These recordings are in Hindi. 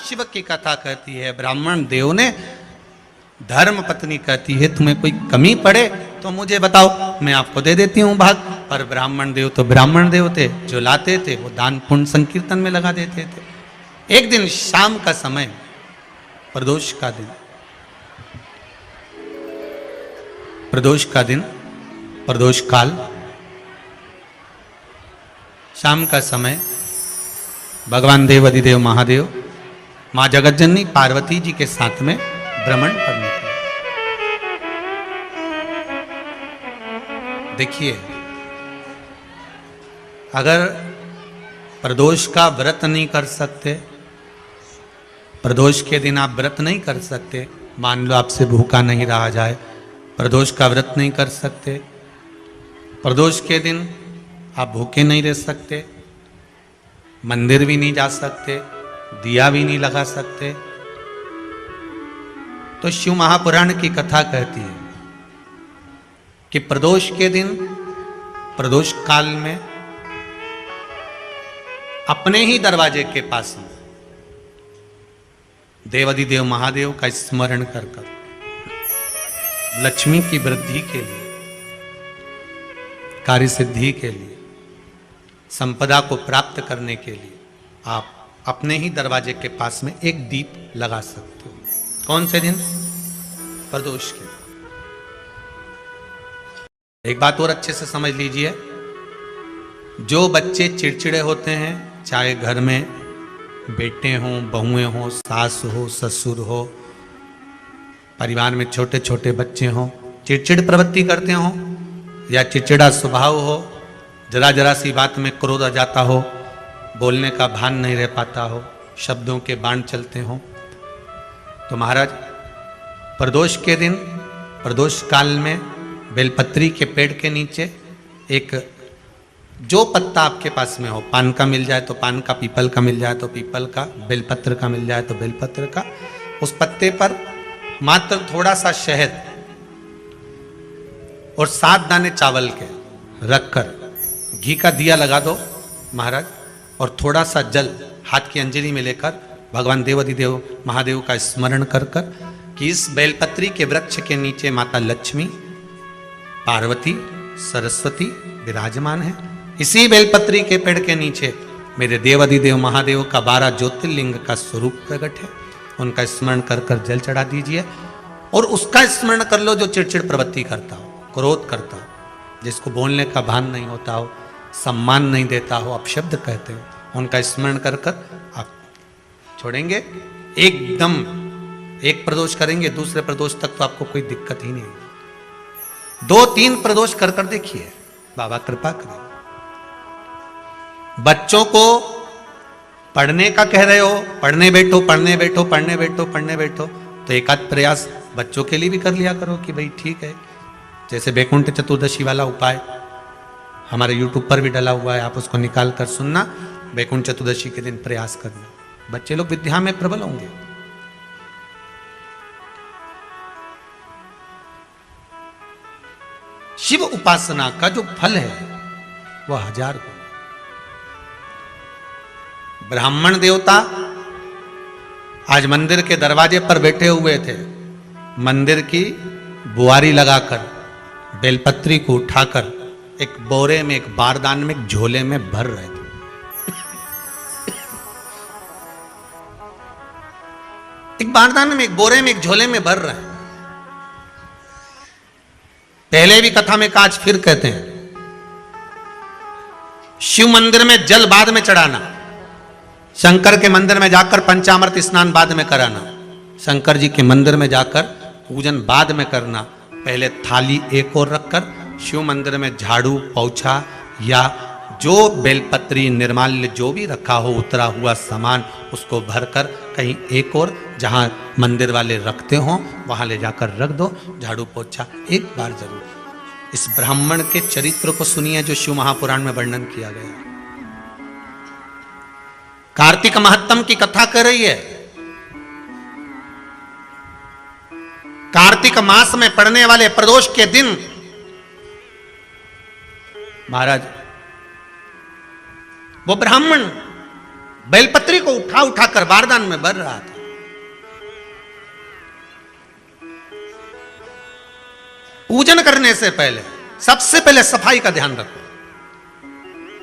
शिव की कथा कहती है, ब्राह्मण देव ने धर्म पत्नी कहती है तुम्हें कोई कमी पड़े तो मुझे बताओ, मैं आपको दे देती हूँ भाग। पर ब्राह्मण देव तो ब्राह्मण देव थे, जो लाते थे वो दान पुण्य संकीर्तन में लगा देते थे। एक दिन शाम का समय, प्रदोष का दिन, प्रदोष काल, शाम का समय, भगवान देव अधिदेव महादेव मां जगतजननी पार्वती जी के साथ में भ्रमण पर निकले। देखिए, अगर प्रदोष का व्रत नहीं कर सकते, प्रदोष के दिन आप व्रत नहीं कर सकते, मान लो आपसे भूखा नहीं रहा जाए, प्रदोष का व्रत नहीं कर सकते, प्रदोष के दिन आप भूखे नहीं रह सकते, मंदिर भी नहीं जा सकते, दिया भी नहीं लगा सकते, तो शिव महापुराण की कथा कहती है कि प्रदोष के दिन, प्रदोष काल में अपने ही दरवाजे के पास में देवाधिदेव महादेव का स्मरण कर कर लक्ष्मी की वृद्धि के लिए, कार्य सिद्धि के लिए, संपदा को प्राप्त करने के लिए आप अपने ही दरवाजे के पास में एक दीप लगा सकते हो। कौन से दिन? प्रदोष के। एक बात और अच्छे से समझ लीजिए, जो बच्चे चिड़चिड़े होते हैं, चाहे घर में बेटे हों, बहुएं हों, सास हो, ससुर हो, परिवार में छोटे छोटे बच्चे हों, चिड़चिड़ प्रवृत्ति करते हों या चिड़चिड़ा स्वभाव हो, जरा जरा सी बात में क्रोध आ जाता हो, बोलने का भान नहीं रह पाता हो, शब्दों के बाण चलते हों, तो महाराज प्रदोष के दिन, प्रदोष काल में बेलपत्री के पेड़ के नीचे एक, जो पत्ता आपके पास में हो, पान का मिल जाए तो पान का, पीपल का मिल जाए तो पीपल का, बेलपत्र का मिल जाए तो बेलपत्र का, उस पत्ते पर मात्र थोड़ा सा शहद और 7 दाने चावल के रखकर घी का दिया लगा दो महाराज, और थोड़ा सा जल हाथ की अंजलि में लेकर भगवान देवाधिदेव महादेव का स्मरण कर कर कि इस बेलपत्री के वृक्ष के नीचे माता लक्ष्मी, पार्वती, सरस्वती विराजमान है। इसी बेलपत्री के पेड़ के नीचे मेरे देवाधिदेव महादेव का 12 ज्योतिर्लिंग का स्वरूप प्रकट है। उनका स्मरण कर कर जल चढ़ा दीजिए और उसका स्मरण कर लो जो चिड़चिड़ प्रवृत्ति करता हो, क्रोध करता हो, जिसको बोलने का भान नहीं होता हो, सम्मान नहीं देता हो, अपशब्द कहते हो, उनका स्मरण कर कर आप छोड़ेंगे। एकदम एक प्रदोष करेंगे, दूसरे प्रदोष तक तो आपको कोई दिक्कत ही नहीं। 2-3 प्रदोष कर कर देखिए, बाबा कृपा करें। बच्चों को पढ़ने का कह रहे हो, पढ़ने बैठो, पढ़ने बैठो, पढ़ने बैठो, पढ़ने बैठो, तो एक आध प्रयास बच्चों के लिए भी कर लिया करो कि भाई ठीक है। जैसे वैकुंठ चतुर्दशी वाला उपाय हमारे YouTube पर भी डला हुआ है, आप उसको निकाल कर सुनना। वैकुंठ चतुर्दशी के दिन प्रयास करना, बच्चे लोग विद्या में प्रबल होंगे। शिव उपासना का जो फल है वह 1000 गुना। ब्राह्मण देवता आज मंदिर के दरवाजे पर बैठे हुए थे, मंदिर की बुआरी लगाकर बेलपत्री को उठाकर एक बोरे में, एक बारदान में, एक झोले में भर रहे थे। एक बारदान में, एक बोरे में, एक झोले में भर रहे हैं। पहले भी कथा में आज फिर कहते हैं, शिव मंदिर में जल बाद में चढ़ाना, शंकर के मंदिर में जाकर पंचामृत स्नान बाद में कराना, शंकर जी के मंदिर में जाकर पूजन बाद में करना। पहले थाली एक और रखकर शिव मंदिर में झाड़ू, पोछा या जो बेलपत्री, निर्माल्य जो भी रखा हो, उतरा हुआ सामान, उसको भरकर कहीं एक और जहां मंदिर वाले रखते हो वहां ले जाकर रख दो। झाड़ू पोछा एक बार जरूर। इस ब्राह्मण के चरित्र को सुनिए जो शिव महापुराण में वर्णन किया गया। कार्तिक महत्तम की कथा कर रही है। कार्तिक मास में पड़ने वाले प्रदोष के दिन महाराज वो ब्राह्मण बेलपत्री को उठा उठा कर बारदान में भर रहा था। पूजन करने से पहले सबसे पहले सफाई का ध्यान रखो,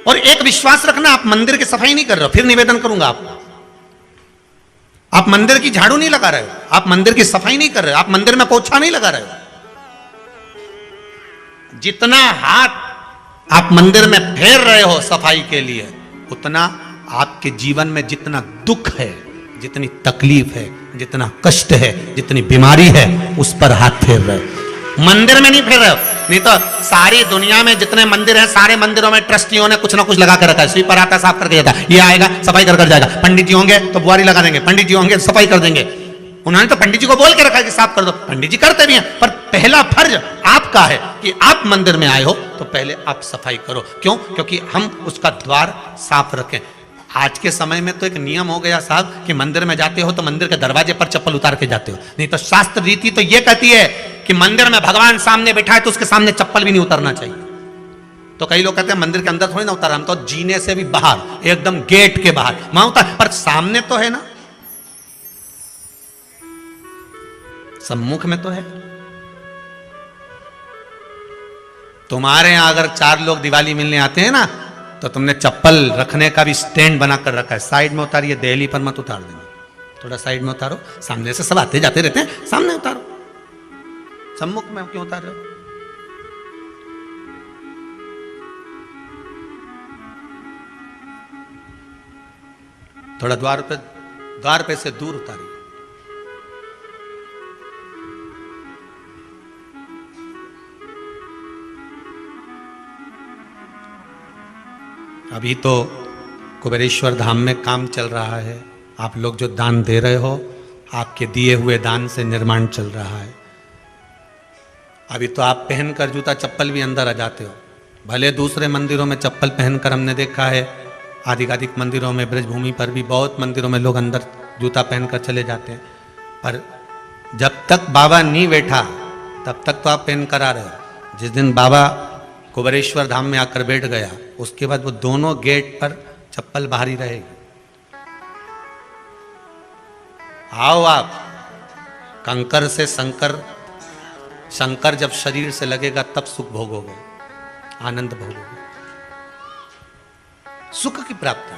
और एक विश्वास रखना, आप मंदिर की सफाई नहीं कर रहे हो, फिर निवेदन करूंगा आपको, आप मंदिर की झाड़ू नहीं लगा रहे हो, आप मंदिर की सफाई नहीं कर रहे हो, आप मंदिर में पोछा नहीं लगा रहे हो। जितना हाथ आप मंदिर में फेर रहे हो सफाई के लिए, उतना आपके जीवन में जितना दुख है, जितनी तकलीफ है, जितना कष्ट है, जितनी बीमारी है, उस पर हाथ फेर रहे हो, मंदिर में नहीं फेर रहे हो। नहीं तो सारी दुनिया में जितने मंदिर हैं, सारे मंदिरों में ट्रस्टियों ने कुछ ना कुछ लगा कर रखा है। स्वीपर आता है, साफ करके जाता है, ये आएगा सफाई कर जाएगा, पंडित जी होंगे तो बुआरी लगा देंगे, पंडित जी होंगे सफाई कर देंगे। उन्होंने तो पंडित जी को बोल के रखा है कि साफ कर दो, पंडित जी करते भी हैं, पर पहला फर्ज आपका है कि आप मंदिर में आए हो तो पहले आप सफाई करो। क्यों? क्योंकि हम उसका द्वार साफ रखें। आज के समय में तो एक नियम हो गया साहब कि मंदिर में जाते हो तो मंदिर के दरवाजे पर चप्पल उतार के जाते हो, नहीं तो शास्त्र रीति तो यह कहती है कि मंदिर में भगवान सामने बैठा है तो उसके सामने चप्पल भी नहीं उतरना चाहिए। तो कई लोग कहते हैं मंदिर के अंदर थोड़ी ना उतार, हम तो जीने से भी बाहर, एकदम गेट के बाहर वहां उतार, पर सामने तो है ना, सम्मुख में तो है। तुम्हारे यहां अगर 4 लोग दिवाली मिलने आते हैं ना, तो तुमने चप्पल रखने का भी स्टैंड बनाकर रखा है, साइड में उतारिए, दहली पर मत उतार देना, थोड़ा साइड में उतारो, सामने से सब आते जाते रहते हैं, सामने उतारो, सम्मुख में क्यों उतार रहे हो? थोड़ा द्वार पे से दूर उतारिए। अभी तो कुबेरेश्वर धाम में काम चल रहा है, आप लोग जो दान दे रहे हो, आपके दिए हुए दान से निर्माण चल रहा है। अभी तो आप पहनकर जूता चप्पल भी अंदर आ जाते हो, भले दूसरे मंदिरों में चप्पल पहनकर हमने देखा है, आधिकाधिक मंदिरों में, ब्रजभूमि पर भी बहुत मंदिरों में लोग अंदर जूता पहनकर चले जाते हैं, पर जब तक बाबा नहीं बैठा तब तक तो आप पहनकर आ रहे हो। जिस दिन बाबा कुबेरेश्वर धाम में आकर बैठ गया, उसके बाद वो दोनों गेट पर चप्पल बाहर ही रहेगी। आओ आप, कंकर से शंकर जब शरीर से लगेगा तब सुख भोगोगे, आनंद भोगोगे, सुख की प्राप्ति।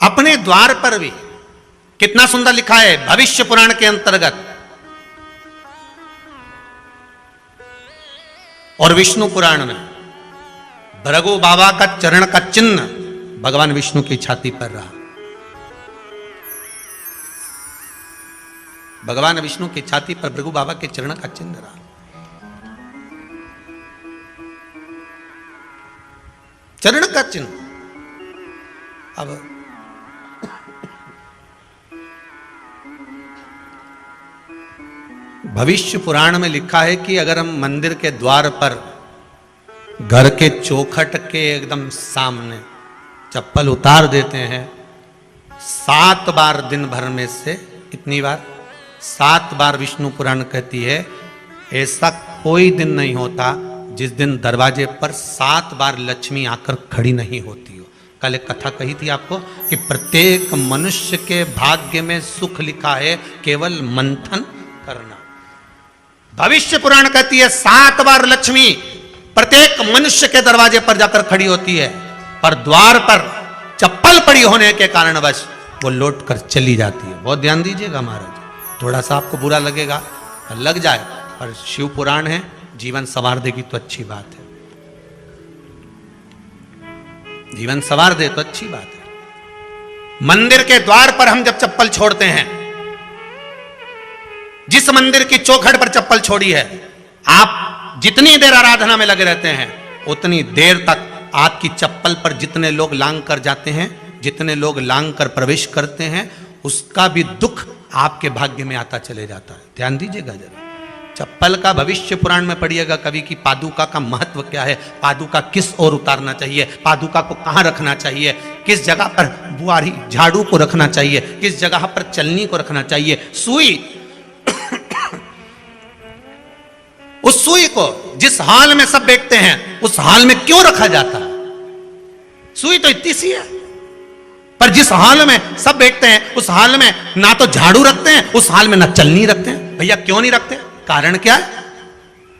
अपने द्वार पर भी कितना सुंदर लिखा है भविष्य पुराण के अंतर्गत, और विष्णु पुराण में भृगु बाबा का चरण का चिन्ह भगवान विष्णु की छाती पर रहा। भगवान विष्णु की छाती पर भृगु बाबा के चरण का चिन्ह रहा। चरण का चिन्ह। अब भविष्य पुराण में लिखा है कि अगर हम मंदिर के द्वार पर घर के चौखट के एकदम सामने चप्पल उतार देते हैं, 7 बार दिन भर में से, कितनी बार? 7 बार विष्णु पुराण कहती है ऐसा कोई दिन नहीं होता जिस दिन दरवाजे पर 7 बार लक्ष्मी आकर खड़ी नहीं होती हो। कल एक कथा कही थी आपको कि प्रत्येक मनुष्य के भाग्य में सुख लिखा है, केवल मंथन करना। भविष्य पुराण कहती है 7 बार लक्ष्मी प्रत्येक मनुष्य के दरवाजे पर जाकर खड़ी होती है, पर द्वार पर चप्पल पड़ी होने के कारणवश वो लौट कर चली जाती है। बहुत ध्यान दीजिएगा महाराज, थोड़ा सा आपको बुरा लगेगा, लग जाए, पर शिव पुराण है, जीवन संवार देगी तो अच्छी बात है, जीवन संवार दे तो अच्छी बात है। मंदिर के द्वार पर हम जब चप्पल छोड़ते हैं, जिस मंदिर की चौखट पर चप्पल छोड़ी है, आप जितनी देर आराधना में लगे रहते हैं उतनी देर तक आपकी चप्पल पर जितने लोग लांग कर जाते हैं, जितने लोग लांग कर प्रवेश करते हैं, उसका भी दुख आपके भाग्य में आता चले जाता है। ध्यान दीजिएगा जरा। चप्पल का भविष्य पुराण में पढ़िएगा कवि की पादुका का महत्व क्या है, पादुका किस ओर उतारना चाहिए, पादुका को कहाँ रखना चाहिए, किस जगह पर बुआरी झाड़ू को रखना चाहिए, किस जगह पर चलनी को रखना चाहिए, सुई उस सुई को जिस हाल में सब बैठते हैं उस हाल में क्यों रखा जाता है। सुई तो इतनी सी है, पर जिस हाल में सब बैठते हैं उस हाल में ना तो झाड़ू रखते हैं, उस हाल में ना चलनी रखते हैं। भैया क्यों नहीं रखते? कारण क्या है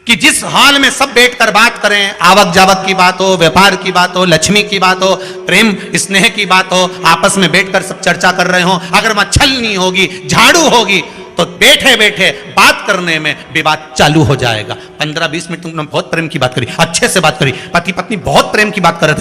कि जिस हाल में सब बैठकर बात करें, आवक जावक की बात हो, व्यापार की बात हो, लक्ष्मी की बात हो, प्रेम स्नेह की बात हो, आपस में बैठकर सब चर्चा कर रहे हो, अगर वहां छलनी होगी, झाड़ू होगी, तो बैठे बैठे बात करने में विवाद चालू हो जाएगा। 15-20 मिनट तुमने बहुत प्रेम की बात करी, अच्छे से बात करी, पति पत्नी बहुत प्रेम की बात कर रहे थे,